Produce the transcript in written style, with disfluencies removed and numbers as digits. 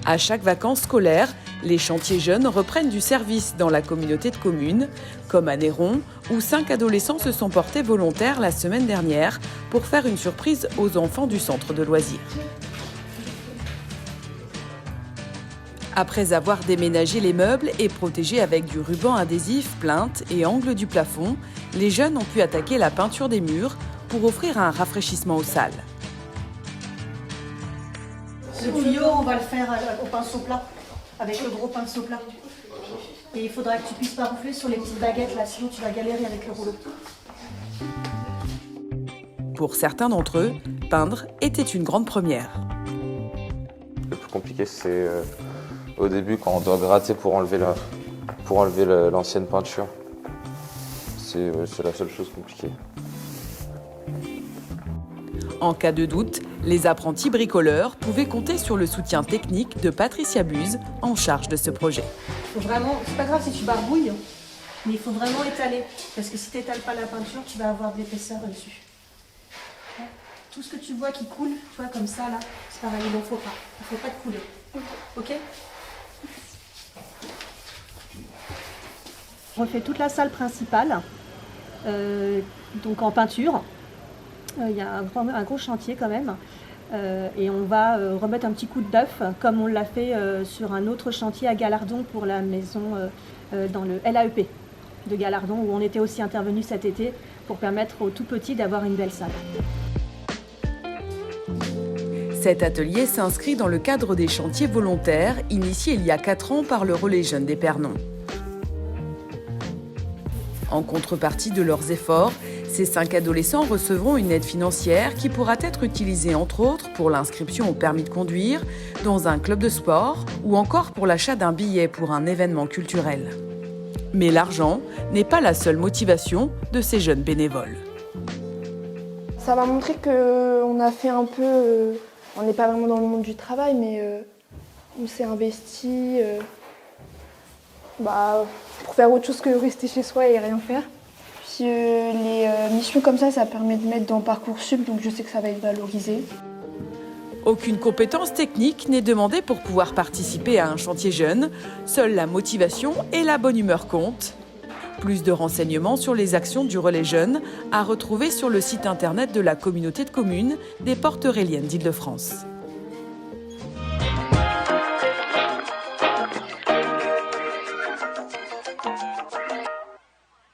À chaque vacances scolaires, les chantiers jeunes reprennent du service dans la communauté de communes, comme à Néron, où 5 adolescents se sont portés volontaires la semaine dernière pour faire une surprise aux enfants du centre de loisirs. Après avoir déménagé les meubles et protégé avec du ruban adhésif, plinthe et angle du plafond, les jeunes ont pu attaquer la peinture des murs pour offrir un rafraîchissement aux salles. Le tuyau, on va le faire au pinceau plat, avec le gros pinceau plat. Et il faudra que tu puisses pas ronfler sur les petites baguettes là, sinon tu vas galérer avec le rouleau. Pour certains d'entre eux, peindre était une grande première. Le plus compliqué, c'est au début quand on doit gratter pour enlever l'ancienne peinture. C'est la seule chose compliquée. En cas de doute, les apprentis bricoleurs pouvaient compter sur le soutien technique de Patricia Buse, en charge de ce projet. Faut vraiment, c'est pas grave si tu barbouilles, mais il faut vraiment étaler. Parce que si tu n'étales pas la peinture, tu vas avoir de l'épaisseur dessus. Tout ce que tu vois qui coule, tu vois, comme ça là, c'est pareil, il n'en faut pas. Il ne faut pas te couler. Ok ? On refait toute la salle principale, donc en peinture. Il y a un gros chantier quand même. Et on va remettre un petit coup de d'œuf, comme on l'a fait sur un autre chantier à Galardon pour la maison dans le LAEP de Galardon, où on était aussi intervenu cet été pour permettre aux tout petits d'avoir une belle salle. Cet atelier s'inscrit dans le cadre des chantiers volontaires initiés il y a 4 ans par le Relais Jeunes d'Épernon. En contrepartie de leurs efforts, ces 5 adolescents recevront une aide financière qui pourra être utilisée entre autres pour l'inscription au permis de conduire, dans un club de sport ou encore pour l'achat d'un billet pour un événement culturel. Mais l'argent n'est pas la seule motivation de ces jeunes bénévoles. Ça va montrer qu'on a fait un peu... on n'est pas vraiment dans le monde du travail, mais on s'est investi pour faire autre chose que rester chez soi et rien faire. Puis les missions comme ça permet de mettre dans Parcoursup, donc je sais que ça va être valorisé. Aucune compétence technique n'est demandée pour pouvoir participer à un chantier jeune. Seule la motivation et la bonne humeur comptent. Plus de renseignements sur les actions du Relais Jeunes à retrouver sur le site internet de la communauté de communes des Portes Auréliennes d'Île-de-France.